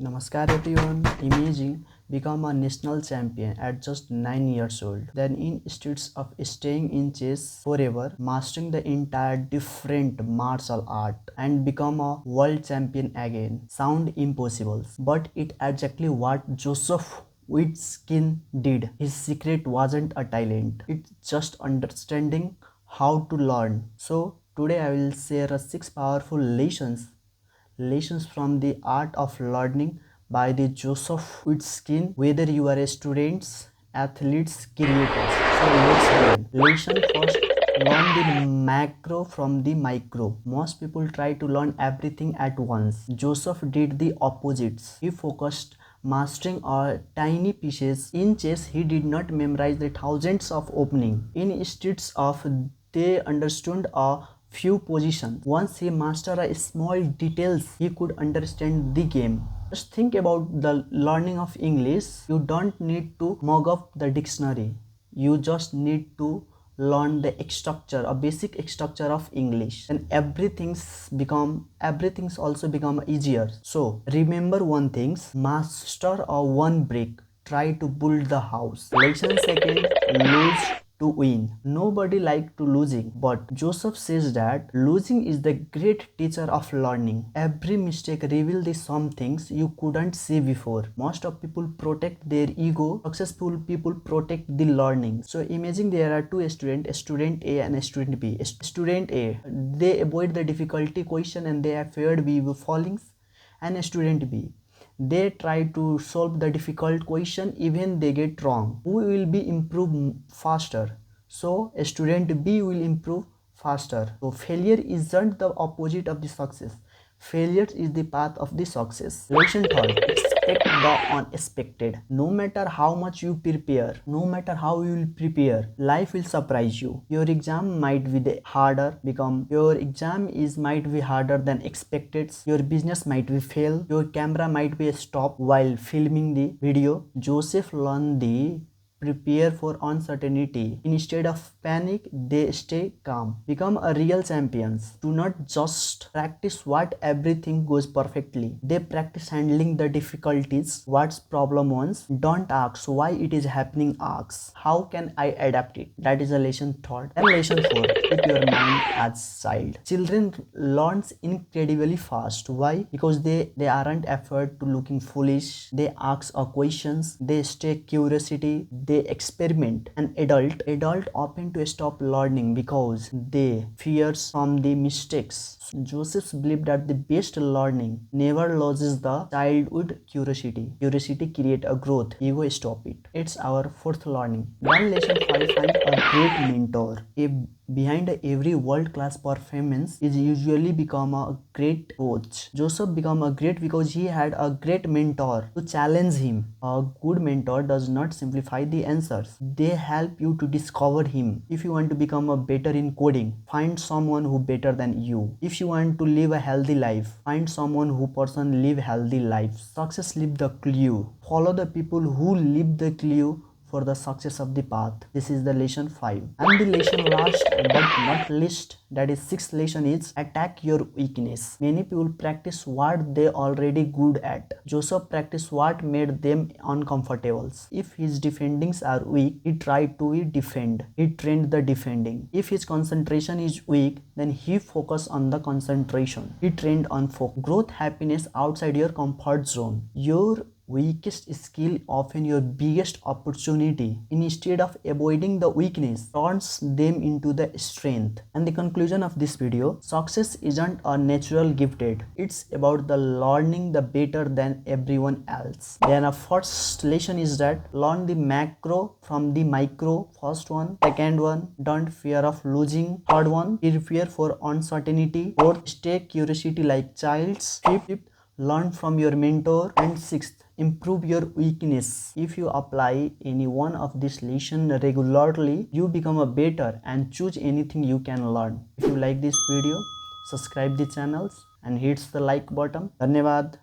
Namaskar everyone. Imagine become a national champion at just 9 years old. Then instead of staying in chess forever, mastering the entire different martial art and become a world champion again. Sound impossible, but it exactly what Joseph Witkin did. His secret wasn't a talent. It's just understanding how to learn. So today I will share 6 powerful lessons from the art of learning by the Joseph Witkin, whether you are a students, athletes, creators. So let's begin. Lesson first, learn the macro from the micro. Most people try to learn everything at once. Joseph did the opposites. He focused mastering tiny pieces. In chess, he did not memorize the thousands of opening. Instead of they understood a few positions. Once he mastered a small details, he could understand the game. Just think about the learning of English. You don't need to mug up the dictionary. You just need to learn the structure, a basic structure of English. And everything's also become easier. So remember one thing, master one brick. Try to build the house. Lesson second, lose to win. Nobody like to losing, but Joseph says that losing is the great teacher of learning. Every mistake reveals the some things you couldn't see before. Most of people protect their ego. Successful people protect the learning. So imagine there are two students, a student A and a student B. Student A, they avoid the difficulty question and they are feared we will fallings, and a student B, they try to solve the difficult question even they get wrong. Who will be improve faster? So a student B will improve faster. So failure isn't the opposite of the success. Failure is the path of the success. Lesson third, expect the unexpected. No matter how much you prepare, no matter how you will prepare, life will surprise you. Your exam might be harder might be harder than expected. Your business might be fail. Your camera might be stopped while filming the video. Joseph learned the prepare for uncertainty. Instead of panic, they stay calm. Become a real champions. Do not just practice what everything goes perfectly. They practice handling the difficulties. What's problem once? Don't ask why it is happening. Ask how can I adapt it? That is a lesson third. And lesson four, keep your mind as child. Children learns incredibly fast. Why? Because they aren't afraid to looking foolish. They ask questions. They stay curiosity. They experiment. An adult often to stop learning because they fears from the mistakes. Joseph believed that the best learning never loses the childhood curiosity. Curiosity create a growth. Ego stop it. It's our fourth learning. One lesson five, find a great mentor. Behind every world-class performance is usually become a great coach. Joseph became a great because he had a great mentor to challenge him. A good mentor does not simplify the answers. They help you to discover him. If you want to become a better in coding, find someone who better than you. If you want to live a healthy life, find someone who person live healthy life. Success leave the clue. Follow the people who leave the clue for the success of the path. This is the lesson 5. And the lesson last but not least, that is sixth lesson, is attack your weakness. Many people practice what they already good at. Joseph practiced what made them uncomfortable. If his defendings are weak, he tried to defend. He trained the defending. If his concentration is weak, then he focused on the concentration. He trained on focus. Growth happiness outside your comfort zone. Your weakest skill often your biggest opportunity. Instead of avoiding the weakness, turns them into the strength. And the conclusion of this video, success isn't a natural gifted. It's about the learning the better than everyone else. Then a first lesson is that learn the macro from the micro. First one. Second one, don't fear of losing. Third one, prepare for uncertainty. Fourth, stay curiosity like childs. Fifth, learn from your mentor. And sixth, improve your weakness. If you apply any one of these lessons regularly, you become a better and choose anything you can learn. If you like this video, subscribe the channels and hit the like button. Dhanyavad.